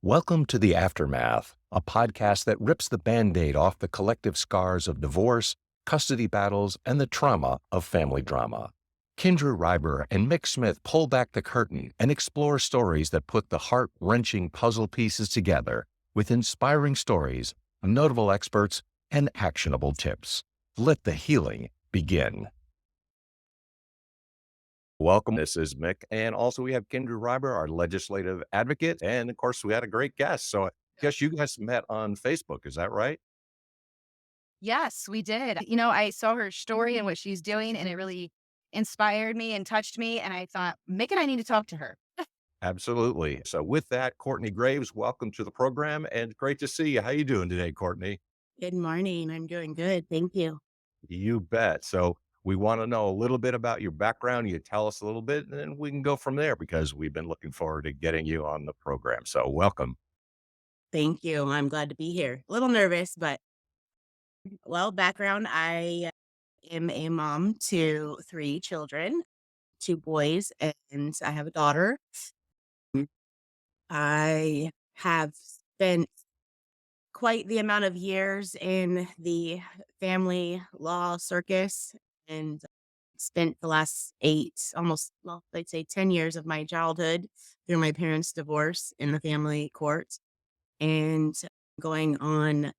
Welcome to The Aftermath, a podcast that rips the Band-Aid off the collective scars of divorce, custody battles, and the trauma of family drama. Kendra Reiber and Mick Smith pull back the curtain and explore stories that put the heart-wrenching puzzle pieces together with inspiring stories, notable experts, and actionable tips. Let the healing begin. Welcome. This is Mick. And also we have Kendra Reiber, our legislative advocate. And of course, we had a great guest. So I guess you guys met on Facebook. Is that right? Yes, we did. I saw her story and what she's doing, and it really inspired me and touched me. And I thought, Mick and I need to talk to her. Absolutely. So with that, Kortnee Graves, welcome to the program and great to see you. How you doing today, Kortnee? Good morning. I'm doing good. Thank you. You bet. So we want to know a little bit about your background. You tell us a little bit, and then we can go from there because we've been looking forward to getting you on the program. So welcome. Thank you. I'm glad to be here. A little nervous, but background, I am a mom to three children, two boys, and I have a daughter. I have spent quite the amount of years in the family law circus and spent the last I'd say 10 years of my childhood through my parents' divorce in the family court and going on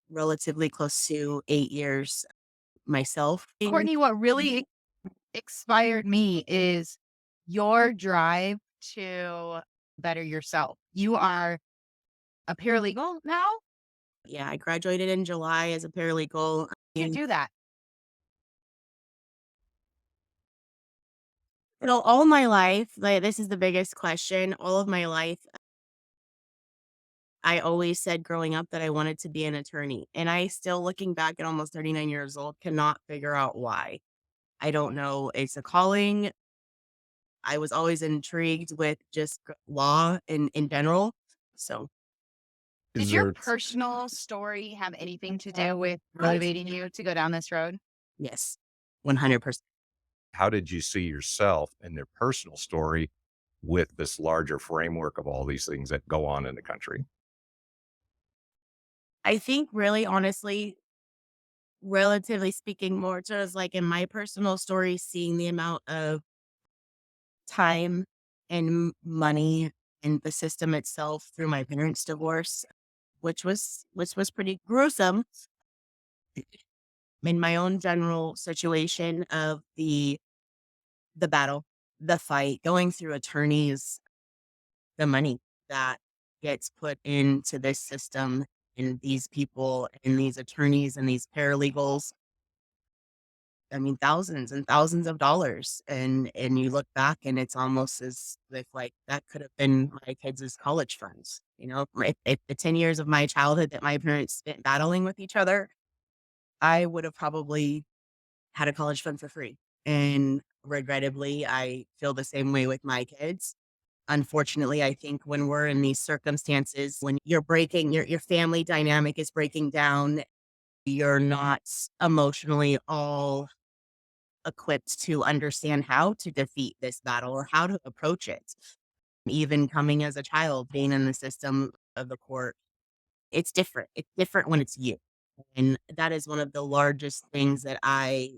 relatively close to 8 years myself. Courtney, what really inspired me is your drive to better yourself. You are a paralegal now. Yeah, I graduated in July as a paralegal. You And do that. all my life, like this is the biggest question. All of my life, I always said growing up that I wanted to be an attorney. And I still, looking back at almost 39 years old, cannot figure out why. I don't know. It's a calling. I was always intrigued with just law in general. So, Did Is your there personal story have anything to do with motivating you to go down this road? yes, 100%. how did you see yourself and their personal story with this larger framework of all these things that go on in the country? I think really honestly, relatively speaking, more so as like in my personal story, seeing the amount of time and money and the system itself through my parents' divorce, which was pretty gruesome in my own general situation of the battle, the fight, going through attorneys, the money that gets put into this system and these people and these attorneys and these paralegals. I mean, thousands and thousands of dollars. And you look back and it's almost as if like that could have been my kids' college funds. If the 10 years of my childhood that my parents spent battling with each other, I would have probably had a college fund for free. And regrettably, I feel the same way with my kids. Unfortunately, I think when we're in these circumstances, when you're breaking your family dynamic is breaking down, you're not emotionally all equipped to understand how to defeat this battle or how to approach it. Even coming as a child, being in the system of the court, it's different. It's different when it's you. And that is one of the largest things that I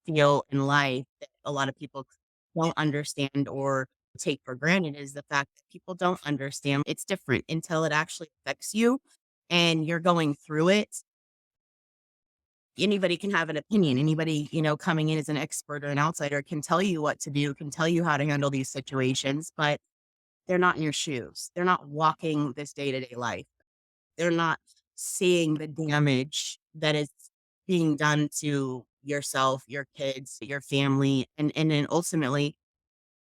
feel in life that a lot of people don't understand or take for granted is the fact that people don't understand it's different until it actually affects you and you're going through it. Anybody can have an opinion. Anybody, coming in as an expert or an outsider can tell you what to do, can tell you how to handle these situations, but they're not in your shoes. They're not walking this day-to-day life. They're not seeing the damage that is being done to yourself, your kids, your family, and then ultimately,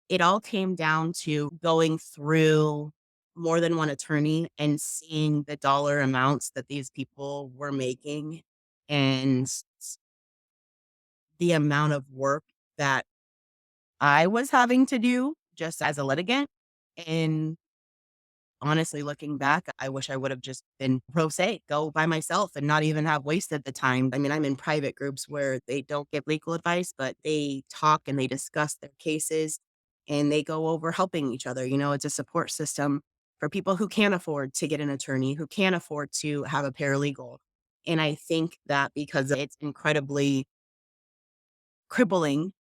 it all came down to going through more than one attorney and seeing the dollar amounts that these people were making and the amount of work that I was having to do just as a litigant. And honestly, looking back, I wish I would have just been pro se, go by myself and not even have wasted the time. I mean, I'm in private groups where they don't give legal advice, but they talk and they discuss their cases and they go over helping each other. It's a support system. for people who can't afford to get an attorney, who can't afford to have a paralegal. And I think that because it's incredibly crippling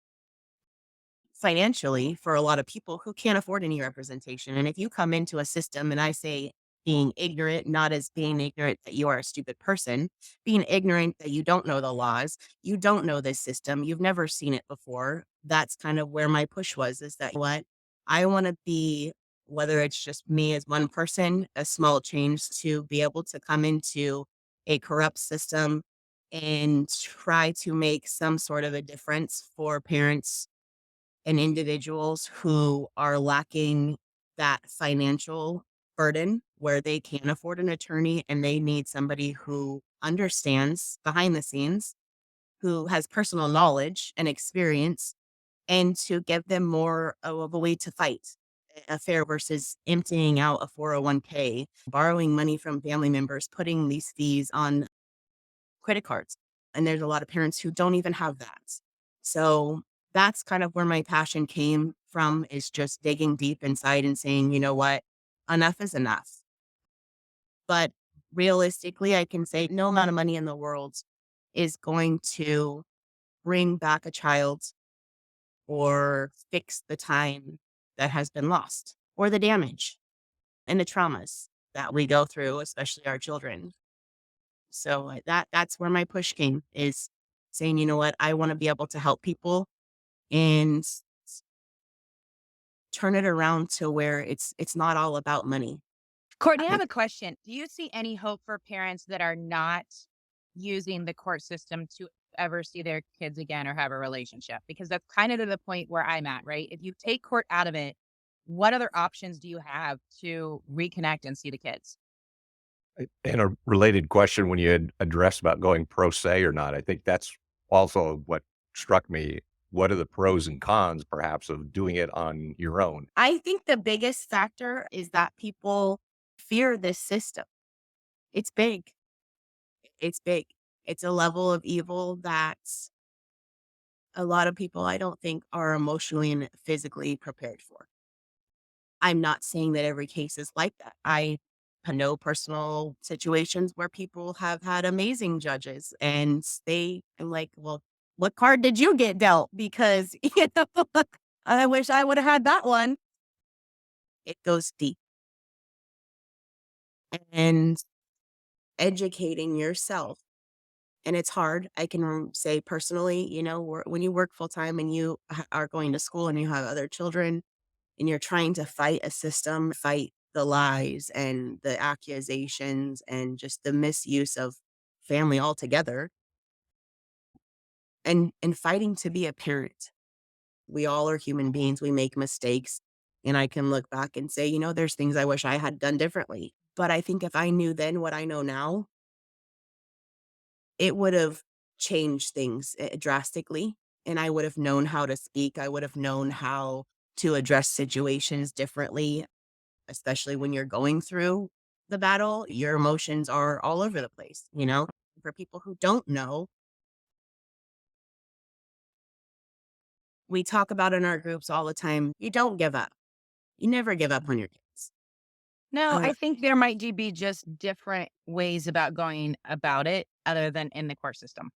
financially for a lot of people who can't afford any representation. And if you come into a system, and I say being ignorant, not as being ignorant that you are a stupid person, being ignorant that you don't know the laws, you don't know this system, you've never seen it before. That's kind of where my push was, is that what I want to be, whether it's just me as one person, a small change to be able to come into a corrupt system and try to make some sort of a difference for parents and individuals who are lacking that financial burden where they can't afford an attorney and they need somebody who understands behind the scenes, who has personal knowledge and experience, and to give them more of a way to fight a fair versus emptying out a 401k, borrowing money from family members, putting these fees on credit cards. And there's a lot of parents who don't even have that. So that's kind of where my passion came from, is just digging deep inside and saying, you know what, enough is enough. But realistically, I can say no amount of money in the world is going to bring back a child or fix the time that has been lost or the damage and the traumas that we go through, especially our children. So that's where my push came, is saying, you know what, I want to be able to help people and turn it around to where it's not all about money. Courtney, I have a question. Do you see any hope for parents that are not using the court system to ever see their kids again or have a relationship? Because that's kind of to the point where I'm at, right? If you take court out of it, what other options do you have to reconnect and see the kids? And a related question when you had addressed about going pro se or not, I think that's also what struck me. What are the pros and cons, perhaps, of doing it on your own? I think the biggest factor is that people fear this system. It's big. It's big. It's a level of evil that a lot of people, I don't think, are emotionally and physically prepared for. I'm not saying that every case is like that. I know personal situations where people have had amazing judges and they I'm like, well, what card did you get dealt? Because, I wish I would have had that one. It goes deep, and educating yourself. And it's hard. I can say personally, when you work full time and you are going to school and you have other children, and you're trying to fight a system, fight the lies and the accusations and just the misuse of family altogether, and fighting to be a parent. We all are human beings. We make mistakes. And I can look back and say, there's things I wish I had done differently. But I think if I knew then what I know now, it would have changed things drastically. And I would have known how to speak. I would have known how to address situations differently, especially when you're going through the battle. Your emotions are all over the place. For people who don't know, we talk about in our groups all the time, you don't give up. You never give up on your kids. No, Uh, I think there might be just different ways about going about it other than in the court system.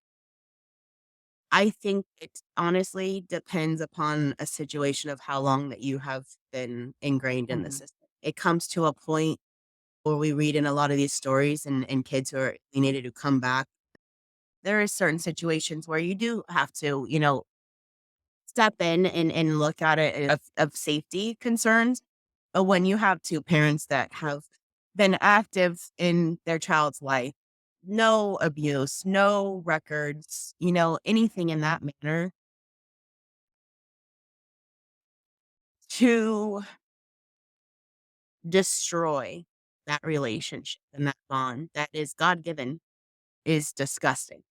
I think it honestly depends upon a situation of how long that you have been ingrained in the Mhm. system. It comes to a point where we read in a lot of these stories, and kids who are alienated who come back. There is certain situations where you do have to, step in and look at it of safety concerns. But when you have two parents that have been active in their child's life, no abuse, no records, anything in that manner, to destroy that relationship and that bond that is God given, is disgusting.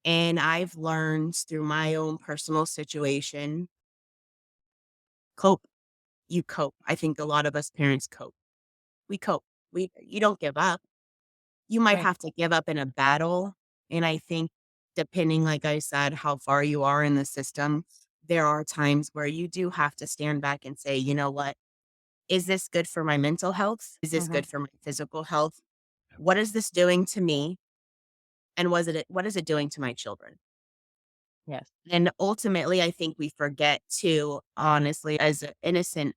And I've learned through my own personal situation, cope. You cope. I think a lot of us parents cope. We cope. You don't give up. You might Right. have to give up in a battle. And I think, depending, like I said, how far you are in the system, there are times where you do have to stand back and say, you know what? Is this good for my mental health? Is this Hmm. good for my physical health? What is this doing to me? And what is it doing to my children? Yes. And ultimately, I think we forget to honestly, as an innocent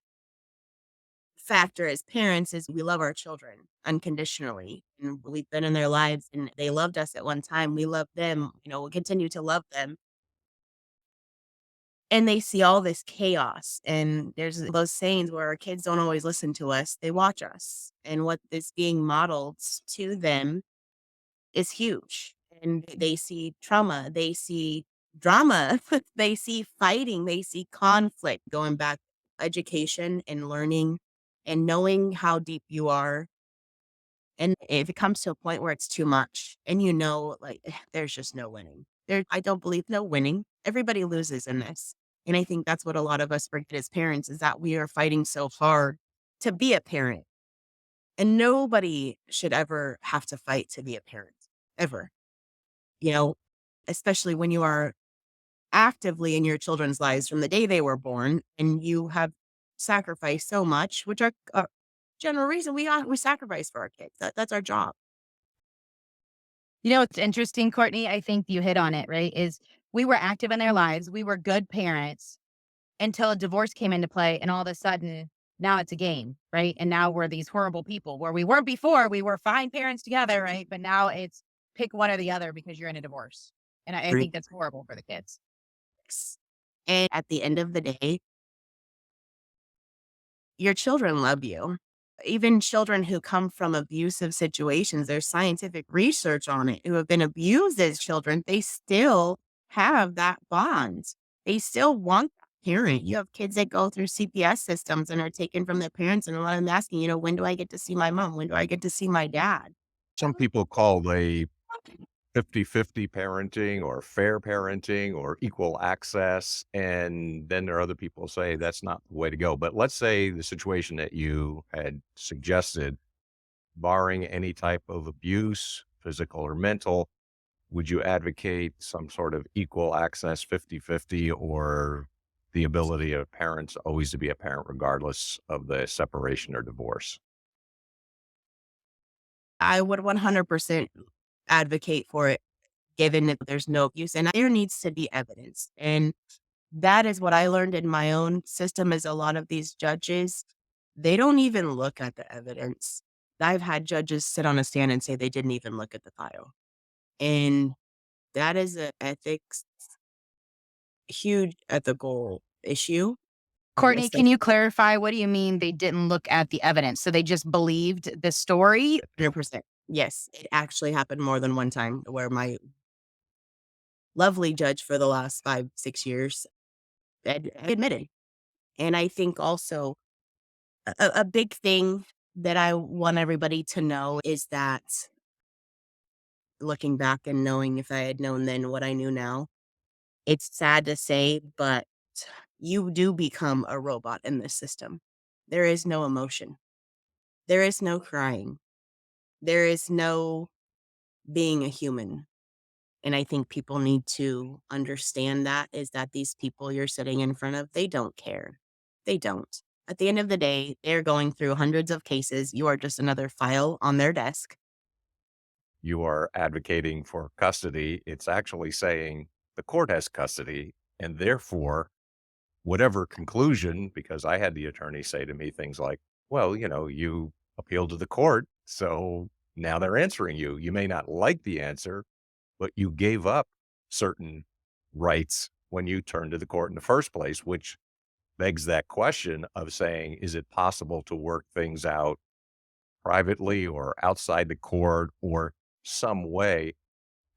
factor as parents, is we love our children unconditionally. And we've been in their lives and they loved us at one time. We love them, we'll continue to love them. And they see all this chaos. And there's those sayings where our kids don't always listen to us, they watch us. And what is being modeled to them is huge. And they see trauma, they see drama, they see fighting, they see conflict, going back education and learning and knowing how deep you are. And if it comes to a point where it's too much and like there's just no winning. I don't believe no winning. Everybody loses in this. And I think that's what a lot of us forget as parents is that we are fighting so hard to be a parent. And nobody should ever have to fight to be a parent, ever. You know, especially when you are actively in your children's lives from the day they were born and you have sacrificed so much, which are general reason we sacrifice for our kids. That's our job. You know, it's interesting, Courtney. I think you hit on it, right? Is we were active in their lives. We were good parents until a divorce came into play. And all of a sudden, now it's a game, right? And now we're these horrible people where we weren't before. We were fine parents together, right? But now it's pick one or the other because you're in a divorce. And I Right. think that's horrible for the kids. And at the end of the day, your children love you. Even children who come from abusive situations, there's scientific research on it, who have been abused as children, they still have that bond. They still want that parent. You have kids that go through CPS systems and are taken from their parents, and a lot of them asking, when do I get to see my mom? When do I get to see my dad? Some people call they 50-50 parenting or fair parenting or equal access. And then there are other people say that's not the way to go. But let's say the situation that you had suggested, barring any type of abuse, physical or mental, would you advocate some sort of equal access 50-50 or the ability of parents always to be a parent regardless of the separation or divorce? I would 100% advocate for it, given that there's no abuse and there needs to be evidence. And that is what I learned in my own system is a lot of these judges, they don't even look at the evidence. I've had judges sit on a stand and say they didn't even look at the file. And that is a ethics, huge ethical issue. Courtney, can Especially you clarify what do you mean they didn't look at the evidence? So they just believed the story? 100%. Yes, it actually happened more than one time where my lovely judge for the last 5, 6 years admitted. And I think also a big thing that I want everybody to know is that looking back and knowing if I had known then what I knew now, it's sad to say, but you do become a robot in this system. There is no emotion. There is no crying. There is no being a human. And I think people need to understand that is that these people you're sitting in front of, they don't care. They don't. At the end of the day, they're going through hundreds of cases. You are just another file on their desk. You are advocating for custody. It's actually saying the court has custody and therefore whatever conclusion, because I had the attorney say to me things like, well, you appealed to the court, so now they're answering you. You may not like the answer, but you gave up certain rights when you turned to the court in the first place, which begs that question of saying, is it possible to work things out privately or outside the court or some way?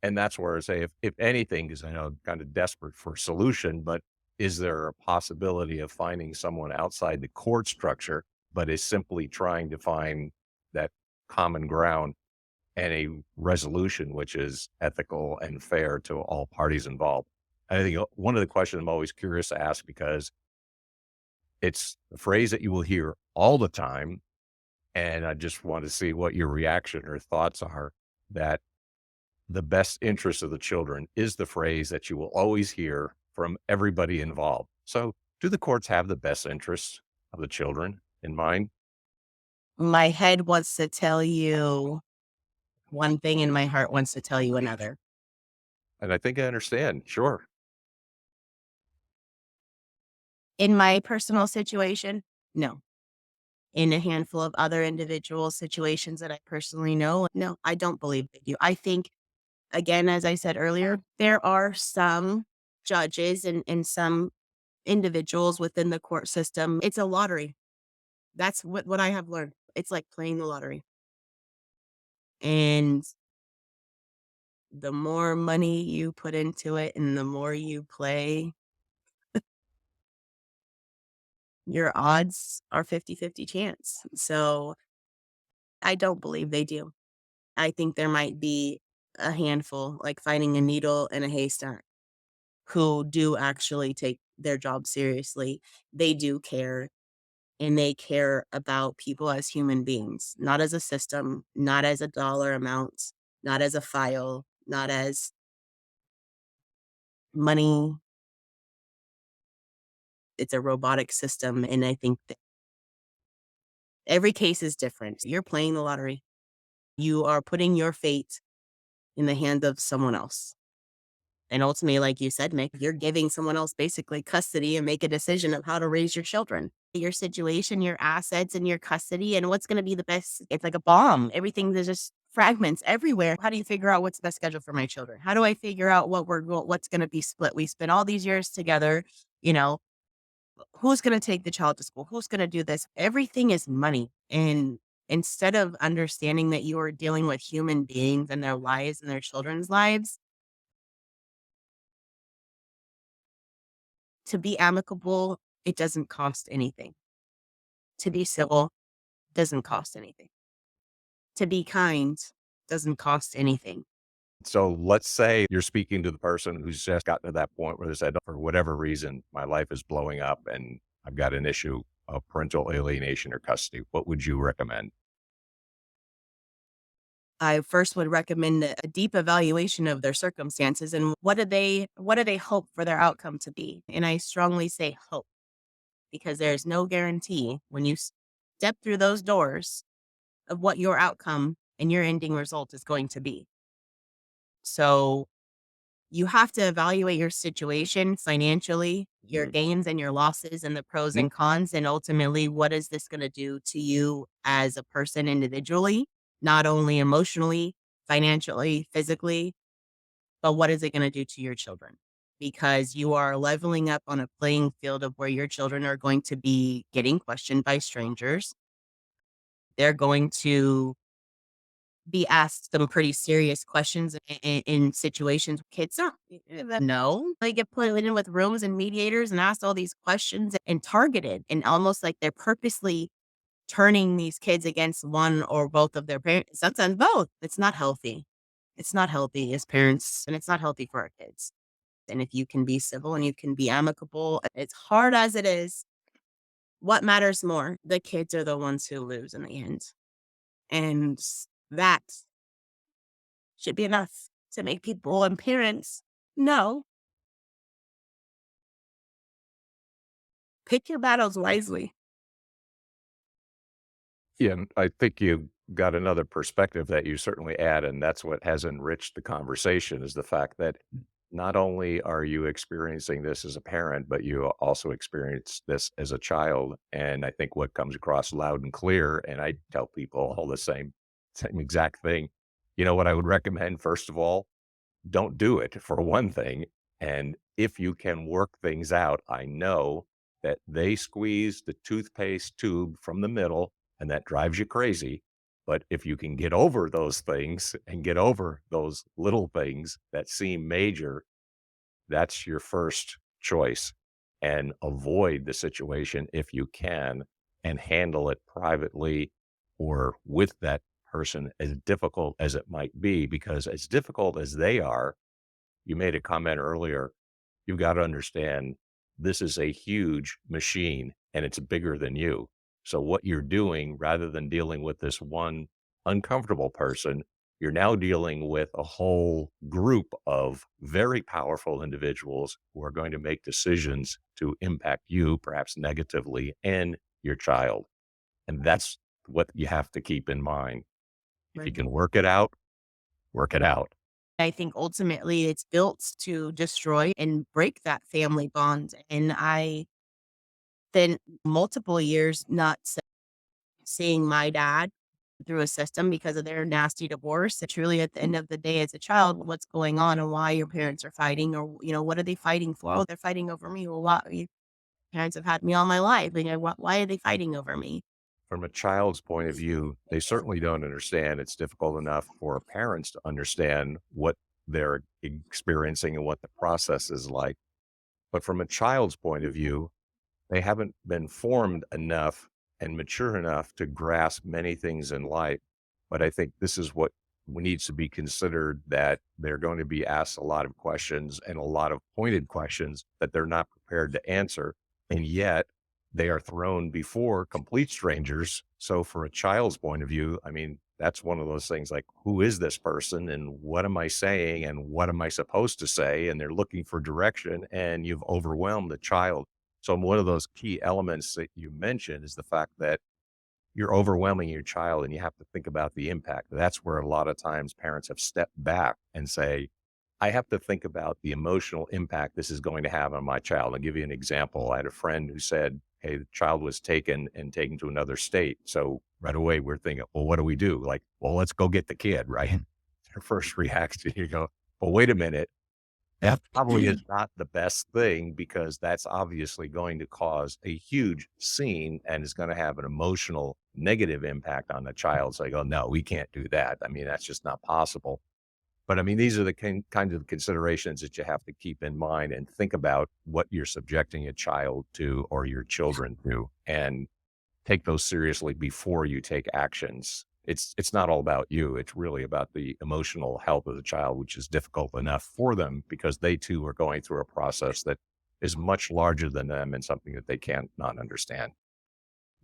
And that's where I say, if anything, because I know I'm kind of desperate for a solution, but is there a possibility of finding someone outside the court structure, but is simply trying to find that common ground and a resolution which is ethical and fair to all parties involved? And I think one of the questions I'm always curious to ask, because it's a phrase that you will hear all the time, and I just want to see what your reaction or thoughts are, that the best interest of the children is the phrase that you will always hear from everybody involved. So, do the courts have the best interests of the children? in mind? My head wants to tell you one thing and my heart wants to tell you another. And I think I understand. Sure. In my personal situation, no. In a handful of other individual situations that I personally know, no, I don't believe they do. I think, again, as I said earlier, there are some judges and some individuals within the court system. It's a lottery. That's what I have learned. It's like playing the lottery. And the more money you put into it and the more you play, your odds are 50-50 chance. So I don't believe they do. I think there might be a handful, like finding a needle in a haystack, who do actually take their job seriously. They do care, and they care about people as human beings, not as a system, not as a dollar amount, not as a file, not as money. It's a robotic system, and I think that every case is different. You're playing the lottery. You are putting your fate in the hand of someone else. And ultimately, like you said, Mick, you're giving someone else basically custody and make a decision of how to raise your children. Your situation, your assets, and your custody, and what's going to be the best. It's like a bomb. Everything, there's just fragments everywhere. How do you figure out what's the best schedule for my children? How do I figure out what's going to be split? We spent all these years together. You know, who's going to take the child to school? Who's going to do this? Everything is money. And instead of understanding that you are dealing with human beings and their lives and their children's lives, to be amicable, it doesn't cost anything. To be civil doesn't cost anything. To be kind doesn't cost anything. So let's say you're speaking to the person who's just gotten to that point where they said, for whatever reason, my life is blowing up and I've got an issue of parental alienation or custody. What would you recommend? I first would recommend a deep evaluation of their circumstances and what do they hope for their outcome to be? And I strongly say hope, because there's no guarantee when you step through those doors of what your outcome and your ending result is going to be. So you have to evaluate your situation financially, your gains and your losses, and the pros Mhm. and cons. And ultimately, what is this going to do to you as a person individually, not only emotionally, financially, physically, but what is it going to do to your children? Because you are leveling up on a playing field of where your children are going to be getting questioned by strangers. They're going to be asked some pretty serious questions in situations kids don't know. They get put in with rooms and mediators and asked all these questions and targeted, and almost like they're purposely turning these kids against one or both of their parents, sometimes both. It's not healthy. It's not healthy as parents, and it's not healthy for our kids. And if you can be civil and you can be amicable, it's hard as it is. What matters more? The kids are the ones who lose in the end. And that should be enough to make people and parents know, pick your battles wisely. Yeah, and I think you got another perspective that you certainly add, and that's what has enriched the conversation is the fact that not only are you experiencing this as a parent, but you also experience this as a child. And I think what comes across loud and clear, and I tell people all the same exact thing. You know what I would recommend, first of all, don't do it for one thing. And if you can work things out, I know that they squeeze the toothpaste tube from the middle and that drives you crazy. But if you can get over those things and get over those little things that seem major, that's your first choice, and avoid the situation if you can and handle it privately or with that person, as difficult as it might be, because as difficult as they are, you made a comment earlier. You've got to understand this is a huge machine and it's bigger than you. So, what you're doing, rather than dealing with this one uncomfortable person, you're now dealing with a whole group of very powerful individuals who are going to make decisions to impact you, perhaps negatively, and your child. And that's what you have to keep in mind. If you Right. can work it out, work it out. I think ultimately it's built to destroy and break that family bond. And I then multiple years not seeing my dad through a system because of their nasty divorce. And truly, at the end of the day, as a child, what's going on and why your parents are fighting, or what are they fighting for? Oh, they're fighting over me. Well, why? Your parents have had me all my life. Why are they fighting over me? From a child's point of view, they certainly don't understand. It's difficult enough for parents to understand what they're experiencing and what the process is like. But from a child's point of view, they haven't been formed enough and mature enough to grasp many things in life. But I think this is what needs to be considered, that they're going to be asked a lot of questions and a lot of pointed questions that they're not prepared to answer. And yet they are thrown before complete strangers. So, for a child's point of view, I mean, that's one of those things like, who is this person and what am I saying and what am I supposed to say? And they're looking for direction, and you've overwhelmed the child. So one of those key elements that you mentioned is the fact that you're overwhelming your child and you have to think about the impact. That's where a lot of times parents have stepped back and say, I have to think about the emotional impact this is going to have on my child. I'll give you an example. I had a friend who said, hey, the child was taken and taken to another state. So right away we're thinking, well, what do we do? Like, well, let's go get the kid, right? Their first reaction, you go, well, wait a minute. That probably is not the best thing, because that's obviously going to cause a huge scene and is gonna have an emotional negative impact on the child. So I go, "No, we can't do that." I mean, that's just not possible. But I mean, these are the kind of considerations that you have to keep in mind and think about what you're subjecting a child to or your children to, and take those seriously before you take actions. It's not all about you. It's really about the emotional health of the child, which is difficult enough for them because they too are going through a process that is much larger than them and something that they can't not understand.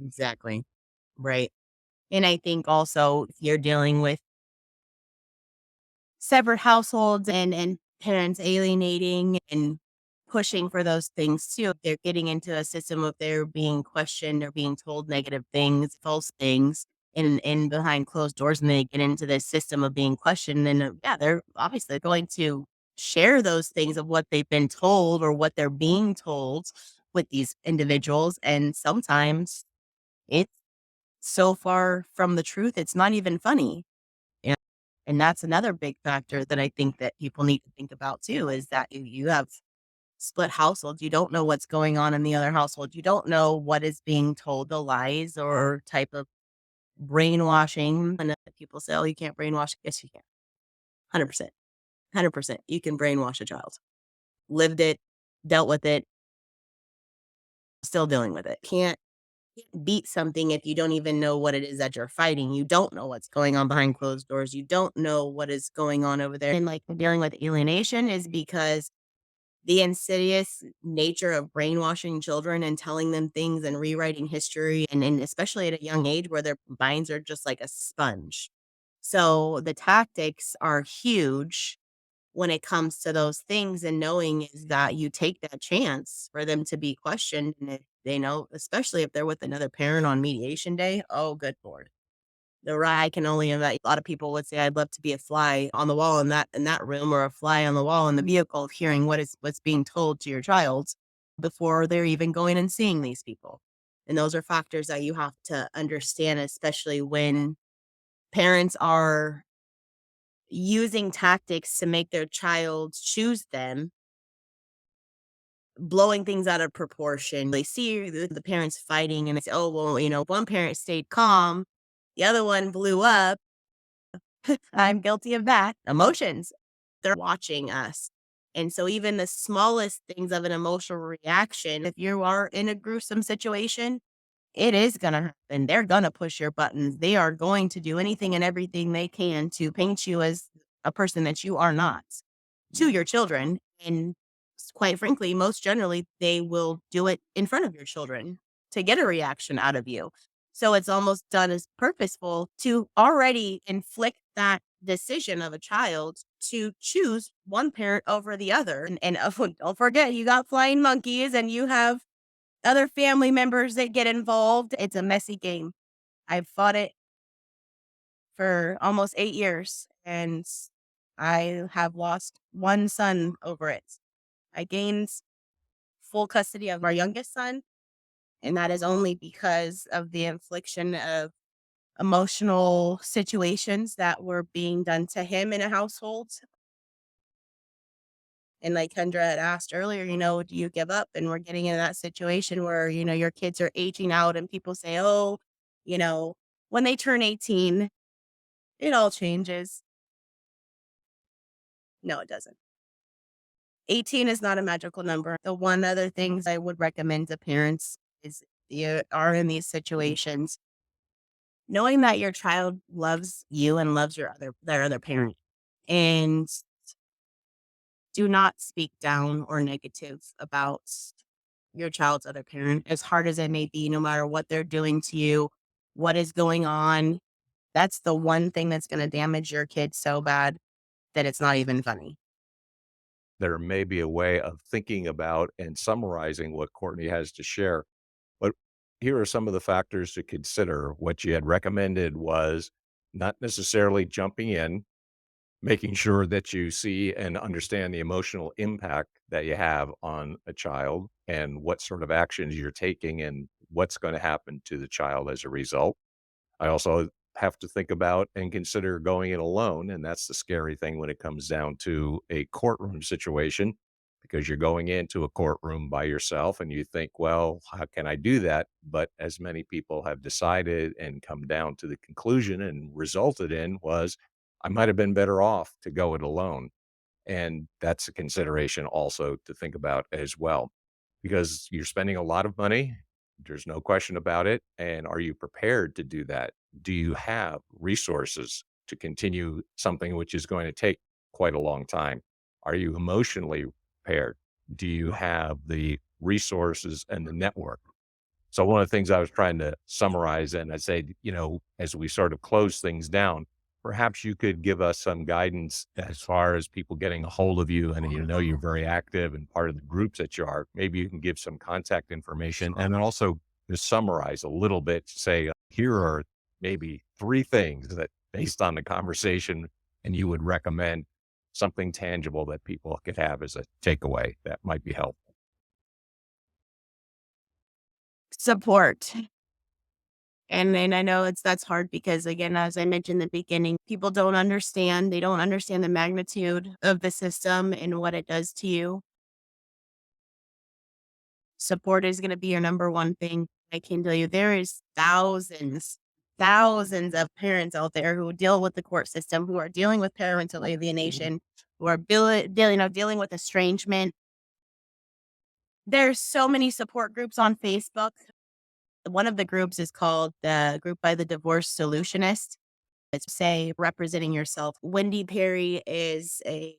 Exactly. Right. And I think also if you're dealing with separate households and parents alienating and pushing for those things too. They're getting into a system of they're being questioned or being told negative things, false things in behind closed doors, and they get into this system of being questioned. And yeah, they're obviously going to share those things of what they've been told or what they're being told with these individuals. And sometimes it's so far from the truth, it's not even funny. And that's another big factor that I think that people need to think about too, is that you have split households. You don't know what's going on in the other household. You don't know what is being told, the lies or type of brainwashing. And people say, oh, you can't brainwash. Yes, you can. 100%. 100%. You can brainwash a child. Lived it, dealt with it, still dealing with it. Can't beat something if you don't even know what it is that you're fighting. You don't know what's going on behind closed doors. You don't know what is going on over there. And like dealing with alienation is because the insidious nature of brainwashing children and telling them things and rewriting history, and especially at a young age where their minds are just like a sponge. So the tactics are huge when it comes to those things, and knowing is that you take that chance for them to be questioned. And if they know, especially if they're with another parent on mediation day, oh, good Lord. I can only imagine. A lot of people would say, "I'd love to be a fly on the wall in that room, or a fly on the wall in the vehicle, hearing what's being told to your child before they're even going and seeing these people." And those are factors that you have to understand, especially when parents are using tactics to make their child choose them, blowing things out of proportion. They see the parents fighting and they say, "Oh, well, one parent stayed calm, the other one blew up." I'm guilty of that. Emotions, they're watching us. And so even the smallest things of an emotional reaction, if you are in a gruesome situation, it is going to happen. They're going to push your buttons. They are going to do anything and everything they can to paint you as a person that you are not to your children. And quite frankly, most generally, they will do it in front of your children to get a reaction out of you. So it's almost done as purposeful to already inflict that decision of a child to choose one parent over the other. And don't forget, you got flying monkeys and you have other family members that get involved. It's a messy game. I've fought it for almost 8 years, and I have lost one son over it. I gained full custody of our youngest son, and that is only because of the infliction of emotional situations that were being done to him in a household. And like Kendra had asked earlier, do you give up? And we're getting in that situation where, your kids are aging out and people say, oh, you know, when they turn 18, it all changes. No, it doesn't. 18 is not a magical number. The one other things I would recommend to parents is you are in these situations, knowing that your child loves you and loves their other parent. And do not speak down or negative about your child's other parent, as hard as it may be, no matter what they're doing to you, what is going on. That's the one thing that's going to damage your kid so bad that it's not even funny. There may be a way of thinking about and summarizing what Courtney has to share. But here are some of the factors to consider. What you had recommended was not necessarily jumping in, making sure that you see and understand the emotional impact that you have on a child and what sort of actions you're taking and what's going to happen to the child as a result. I also have to think about and consider going it alone, and that's the scary thing when it comes down to a courtroom situation, because you're going into a courtroom by yourself and you think, "Well, how can I do that?" But as many people have decided and come down to the conclusion and resulted in was, I might have been better off to go it alone. And that's a consideration also to think about as well, because you're spending a lot of money. There's no question about it. And are you prepared to do that? Do you have resources to continue something which is going to take quite a long time? Are you emotionally prepared? Do you have the resources and the network? So one of the things I was trying to summarize, and I say, as we sort of close things down, perhaps you could give us some guidance as far as people getting a hold of you. And you're very active and part of the groups that you are. Maybe you can give some contact information and then also just summarize a little bit, say, here are maybe 3 things that based on the conversation, and you would recommend something tangible that people could have as a takeaway that might be helpful. Support. And I know that's hard because, again, as I mentioned in the beginning, people don't understand. They don't understand the magnitude of the system and what it does to you. Support is going to be your number one thing. I can tell you there is thousands of parents out there who deal with the court system, who are dealing with parental alienation, who are dealing with estrangement. There's so many support groups on Facebook. One of the groups is called the Group by the Divorce Solutionist. It's say representing yourself. Wendy Perry is a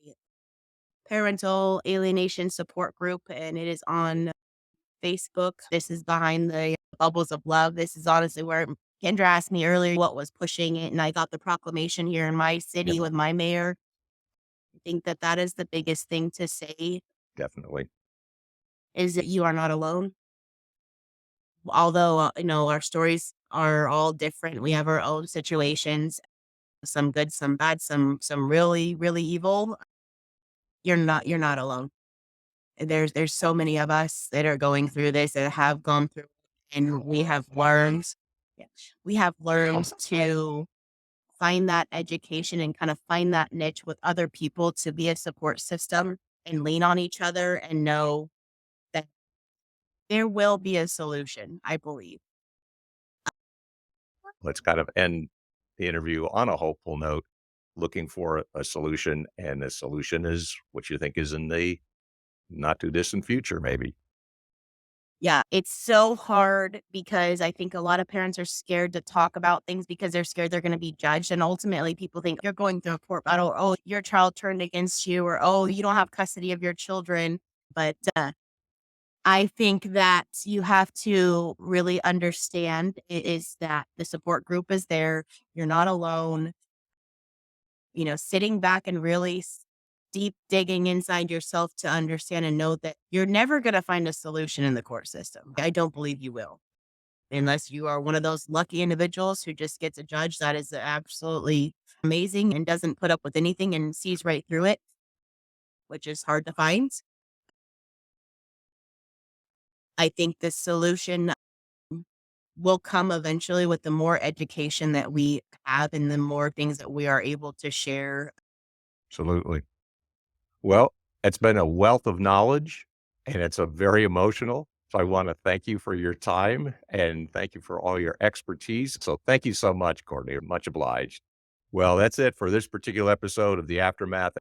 parental alienation support group, and it is on Facebook. This is behind the bubbles of love. This is honestly where Kendra asked me earlier what was pushing it, and I got the proclamation here in my Yep, city with my mayor. I think that is the biggest thing to say definitely. is that you are not alone. Although, our stories are all different. We have our own situations, some good, some bad, some really, really evil. You're not alone. There's so many of us that are going through this, that have gone through, and yeah, we have learned to find that education and kind of find that niche with other people to be a support system and lean on each other and know that there will be a solution, I believe. Let's kind of end the interview on a hopeful note, looking for a solution. And the solution is what you think is in the not too distant future, maybe. Yeah, it's so hard because I think a lot of parents are scared to talk about things because they're scared they're going to be judged. And ultimately, people think you're going through a court battle. Or, oh, your child turned against you, or oh, you don't have custody of your children. But I think that you have to really understand is that the support group is there. You're not alone. Sitting back and really deep digging inside yourself to understand and know that you're never going to find a solution in the court system. I don't believe you will. unless you are one of those lucky individuals who just gets a judge that is absolutely amazing and doesn't put up with anything and sees right through it, which is hard to find. I think the solution will come eventually with the more education that we have and the more things that we are able to share. Absolutely. Well, it's been a wealth of knowledge and it's a very emotional. So I want to thank you for your time and thank you for all your expertise. So thank you so much, Courtney. Much obliged. Well, that's it for this particular episode of The Aftermath.